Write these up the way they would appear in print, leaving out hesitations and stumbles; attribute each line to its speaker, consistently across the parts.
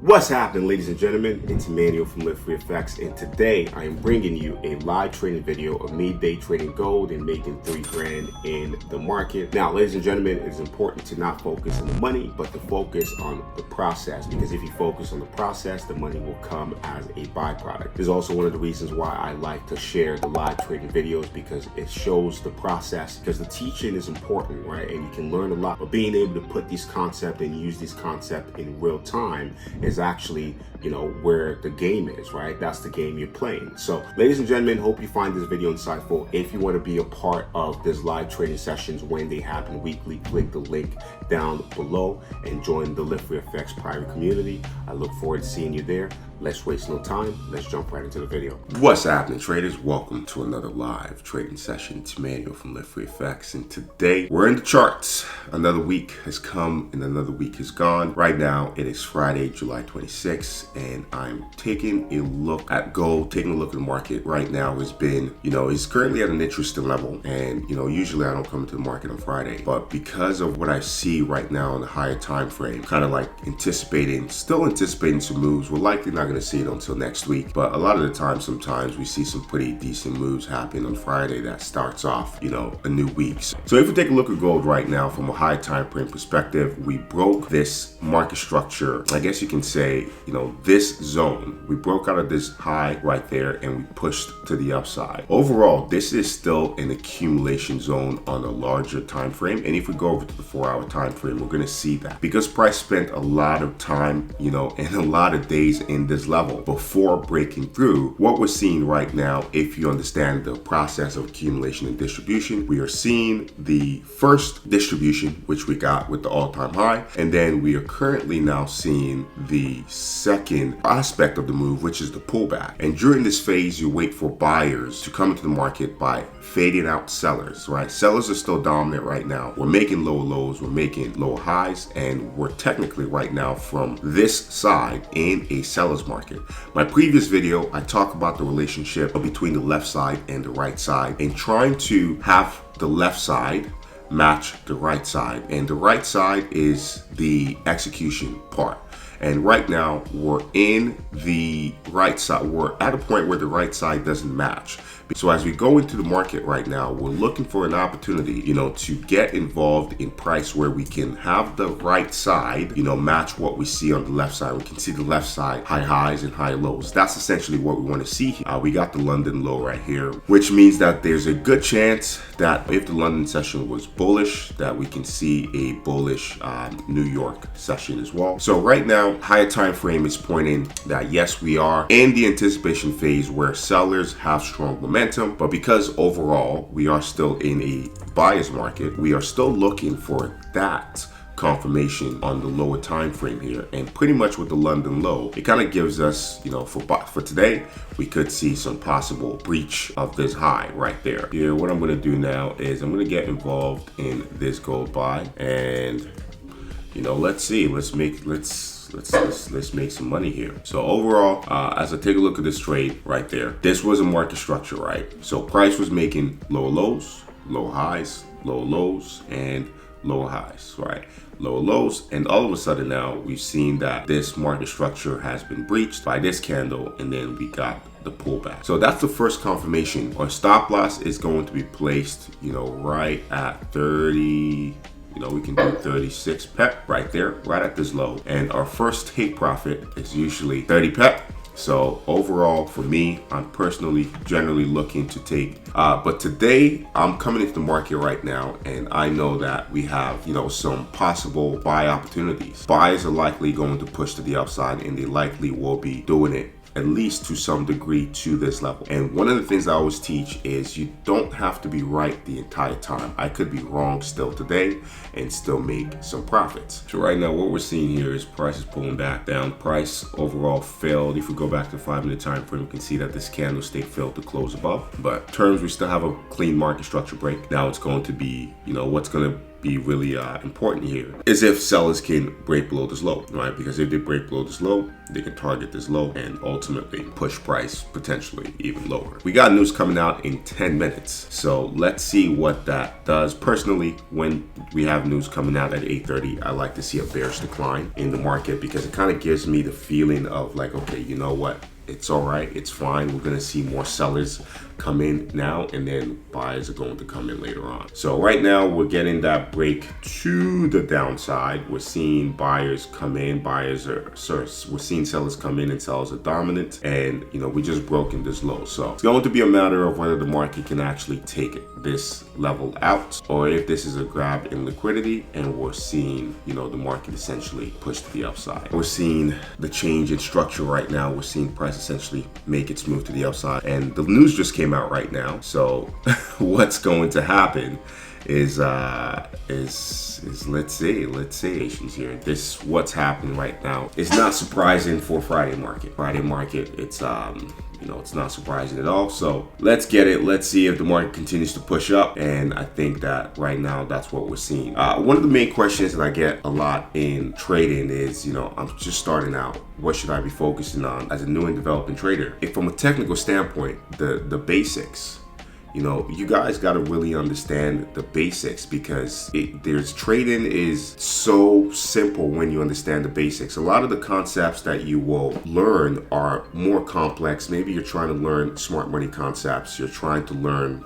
Speaker 1: What's happening, ladies and gentlemen? It's Emmanuel from LiveFree, and today I am bringing you a live trading video of me day trading gold and making 3 grand in the market. Now, ladies and gentlemen, it's important to not focus on the money, but to focus on the process, because if you focus on the process, the money will come as a byproduct. This is also one of the reasons why I like to share the live trading videos, because it shows the process, because the teaching is important, right? And you can learn a lot, but being able to put these concepts and use these concepts in real time is actually, where the game is, right? That's the game you're playing. So, ladies and gentlemen, hope you find this video insightful. If you want to be a part of this live trading sessions when they happen weekly, click the link down below and join the LiveFree private community. I look forward to seeing you there. Let's waste no time. Let's jump right into the video. What's happening, traders? Welcome to another live trading session. It's Emmanuel from LiveFree, and today we're in the charts. Another week has come and another week is gone. Right now, it is Friday, July 26th, and I'm taking a look at gold, taking a look at the market. Right now has been, it's currently at an interesting level, and usually I don't come into the market on Friday, but because of what I see right now in the higher time frame, kind of like still anticipating some moves. We're likely not going to see it until next week, but a lot of the time, sometimes we see some pretty decent moves happen on Friday that starts off, a new week. So if we take a look at gold right now from a high time frame perspective, we broke this market structure. I guess you can say, this zone. We broke out of this high right there and we pushed to the upside. Overall, this is still an accumulation zone on a larger time frame. And if we go over to the 4-hour time frame, we're going to see that because price spent a lot of time, and a lot of days in this level before breaking through. What we're seeing right now, if you understand the process of accumulation and distribution, we are seeing the first distribution, which we got with the all-time high, and then we are currently now seeing the second aspect of the move, which is the pullback. And during this phase, you wait for buyers to come into the market by fading out sellers, right? Sellers are still dominant right now. We're making lower lows, we're making lower highs, and we're technically right now from this side in a seller's market. My previous video, I talk about the relationship between the left side and the right side and trying to have the left side match the right side. And the right side is the execution part. And right now we're in the right side. We're at a point where the right side doesn't match. So as we go into the market right now, we're looking for an opportunity, to get involved in price where we can have the right side, match what we see on the left side. We can see the left side, high highs and high lows. That's essentially what we want to see here. We got the London low right here, which means that there's a good chance that if the London session was bullish, that we can see a bullish New York session as well. So right now, higher time frame is pointing that yes, we are in the anticipation phase where sellers have strong momentum. But because overall we are still in a buyer's market, we are still looking for that confirmation on the lower time frame here. And pretty much with the London low, it kind of gives us, for today, we could see some possible breach of this high right there. Here, what I'm going to do now is I'm going to get involved in this gold buy, and let's see, let's make some money here. So overall, as I take a look at this trade right there, this was a market structure, right? So price was making lower lows, lower highs, lower lows, and lower highs, right? Lower lows, and all of a sudden now we've seen that this market structure has been breached by this candle, and then we got the pullback. So that's the first confirmation. Our stop loss is going to be placed, right at 30. We can do 36 pep right there, right at this low. And our first take profit is usually 30 pep. So overall, for me, I'm generally looking to take, but today I'm coming into the market right now, and I know that we have, some possible buy opportunities. Buyers are likely going to push to the upside, and they likely will be doing it at least to some degree to this level. And one of the things I always teach is you don't have to be right the entire time. I could be wrong still today and still make some profits. So right now what we're seeing here is price is pulling back down. Price overall failed. If we go back to the 5-minute time frame, we can see that this candlestick failed to close above. But terms, we still have a clean market structure break. Now it's going to be, what's going to be really important here is if sellers can break below this low, right? Because if they break below this low, they can target this low and ultimately push price potentially even lower. We got news coming out in 10 minutes. So let's see what that does. Personally, when we have news coming out at 8:30, I like to see a bearish decline in the market because it kind of gives me the feeling of like, okay, you know what? It's all right. It's fine. We're going to see more sellers come in now, and then buyers are going to come in later on. So right now we're getting that break to the downside. We're seeing buyers come in. We're seeing sellers come in, and sellers are dominant. And we just broken this low. So it's going to be a matter of whether the market can actually take this level out, or if this is a grab in liquidity, and we're seeing the market essentially push to the upside. We're seeing the change in structure right now. We're seeing price essentially make its move to the upside, and the news just came out right now. So what's going to happen is let's see here. This what's happening right now is not surprising for Friday market. It's it's not surprising at all. So let's get it. Let's see if the market continues to push up. And I think that right now that's what we're seeing. One of the main questions that I get a lot in trading is, I'm just starting out. What should I be focusing on as a new and developing trader? If from a technical standpoint, the basics, you guys got to really understand the basics, because trading is so simple when you understand the basics. A lot of the concepts that you will learn are more complex. Maybe you're trying to learn smart money concepts. You're trying to learn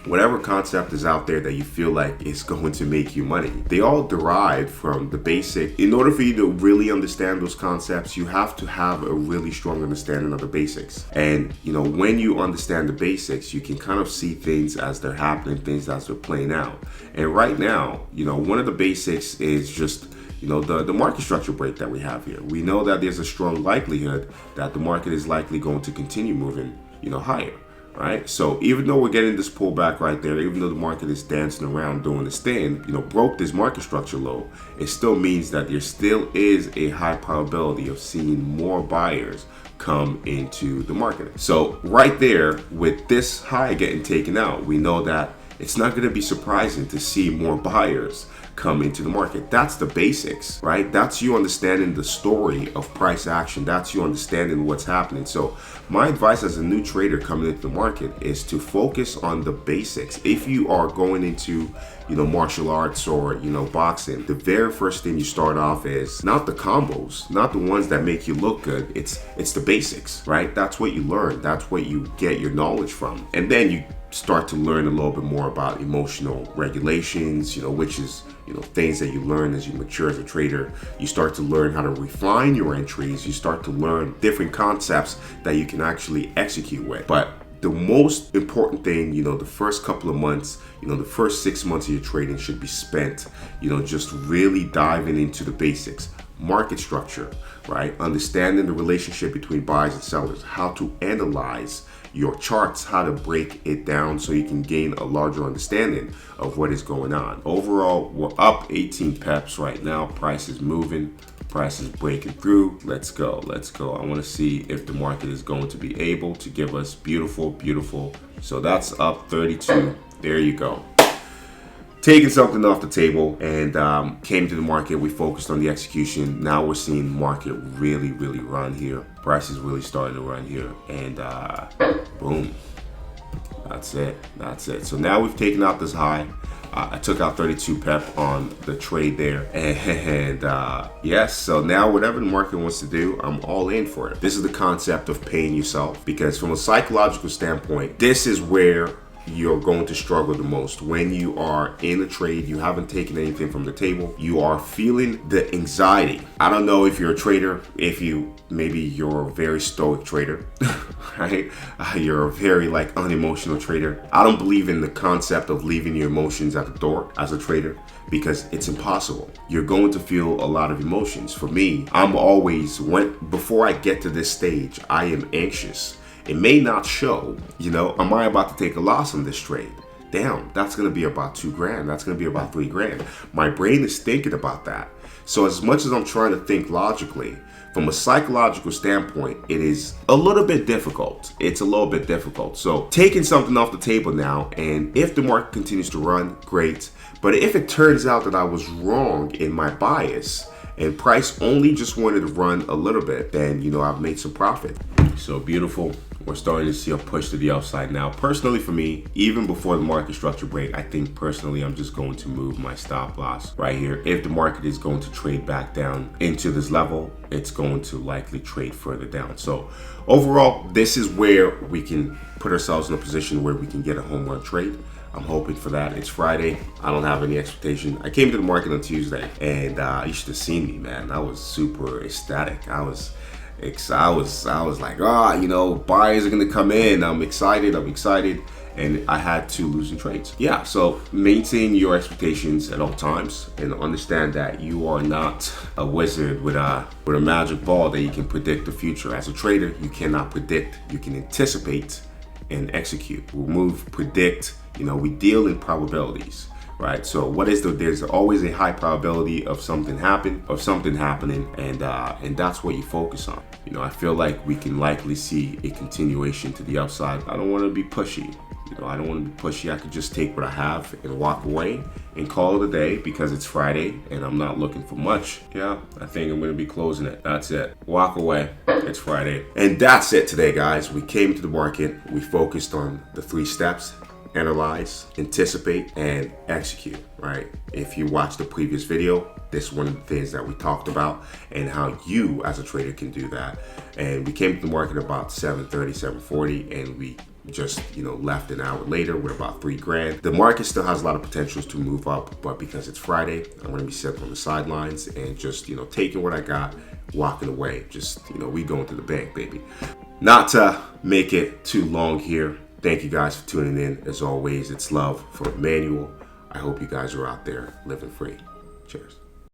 Speaker 1: whatever concept is out there that you feel like is going to make you money. They all derive from the basic. In order for you to really understand those concepts, you have to have a really strong understanding of the basics. And when you understand the basics, you can kind of see things as they're happening, things as they're playing out. And right now, one of the basics is just the market structure break that we have here. We know that there's a strong likelihood that the market is likely going to continue moving higher. Right, so even though we're getting this pullback right there, even though the market is dancing around doing this thing, broke this market structure low, it still means that there still is a high probability of seeing more buyers come into the market. So right there, with this high getting taken out, we know that it's not going to be surprising to see more buyers come into the market. That's the basics, right? That's you understanding the story of price action. That's you understanding what's happening. So my advice as a new trader coming into the market is to focus on the basics. If you are going into martial arts or boxing, the very first thing you start off is not the combos, not the ones that make you look good. It's the basics, right? That's what you learn. That's what you get your knowledge from. And then you start to learn a little bit more about emotional regulations, which is things that you learn as you mature as a trader. You start to learn how to refine your entries. You start to learn different concepts that you can actually execute with. But the most important thing, the first couple of months, the first 6 months of your trading should be spent, just really diving into the basics. Market structure, right? Understanding the relationship between buyers and sellers, how to analyze your charts, how to break it down so you can gain a larger understanding of what is going on. Overall, we're up 18 peps right now. Price is moving. Price is breaking through. Let's go. I want to see if the market is going to be able to give us beautiful. So that's up 32. There you go. Taking something off the table and came to the market. We focused on the execution. Now we're seeing market really run here. Price is really starting to run here, and boom, that's it. So now we've taken out this high. I took out 32 pep on the trade there, and yes, so now whatever the market wants to do, I'm all in for it. This is the concept of paying yourself, because from a psychological standpoint, this is where you're going to struggle the most. When you are in a trade, you haven't taken anything from the table, you are feeling the anxiety. I don't know if you're a trader, maybe you're a very stoic trader, right? You're a very unemotional trader. I don't believe in the concept of leaving your emotions at the door as a trader, because it's impossible. You're going to feel a lot of emotions. For me, before I get to this stage, I am anxious. It may not show, am I about to take a loss on this trade? Damn, that's going to be about $2,000. That's going to be about $3,000. My brain is thinking about that. So as much as I'm trying to think logically, from a psychological standpoint, it is a little bit difficult. It's a little bit difficult. So taking something off the table now, and if the market continues to run, great. But if it turns out that I was wrong in my bias and price only just wanted to run a little bit, then, you know, I've made some profit. So beautiful. We're starting to see a push to the upside now. Personally for me, even before the market structure break, I think personally I'm just going to move my stop loss right here. If the market is going to trade back down into this level, it's going to likely trade further down. So overall, this is where we can put ourselves in a position where we can get a home run trade. I'm hoping for that. It's Friday. I don't have any expectation. I came to the market on Tuesday, and you should have seen me, man. I was super ecstatic. I was like, you know, buyers are gonna come in. I'm excited, and I had 2 losing trades. Yeah, so maintain your expectations at all times, and understand that you are not a wizard with a magic ball that you can predict the future. As a trader, you cannot predict. You can anticipate and execute. Predict. You know, we deal in probabilities. Right, so there's always a high probability of something happening, and that's what you focus on. You know, I feel like we can likely see a continuation to the upside. I don't want to be pushy. You know, I don't want to be pushy. I could just take what I have and walk away and call it a day because it's Friday and I'm not looking for much. Yeah, I think I'm going to be closing it. That's it. Walk away. It's Friday. And that's it today, guys. We came to the market. We focused on the 3 steps. Analyze, anticipate, and execute, right? If you watched the previous video, this is one of the things that we talked about and how you as a trader can do that. And we came to the market about 7:30, 7:40, and we just, you know, left an hour later with about 3 grand. The market still has a lot of potentials to move up, but because it's Friday, I'm gonna be sitting on the sidelines and just, you know, taking what I got, walking away. Just, you know, we going to the bank, baby. Not to make it too long here. Thank you guys for tuning in. As always, it's love from Emmanuel. I hope you guys are out there living free. Cheers.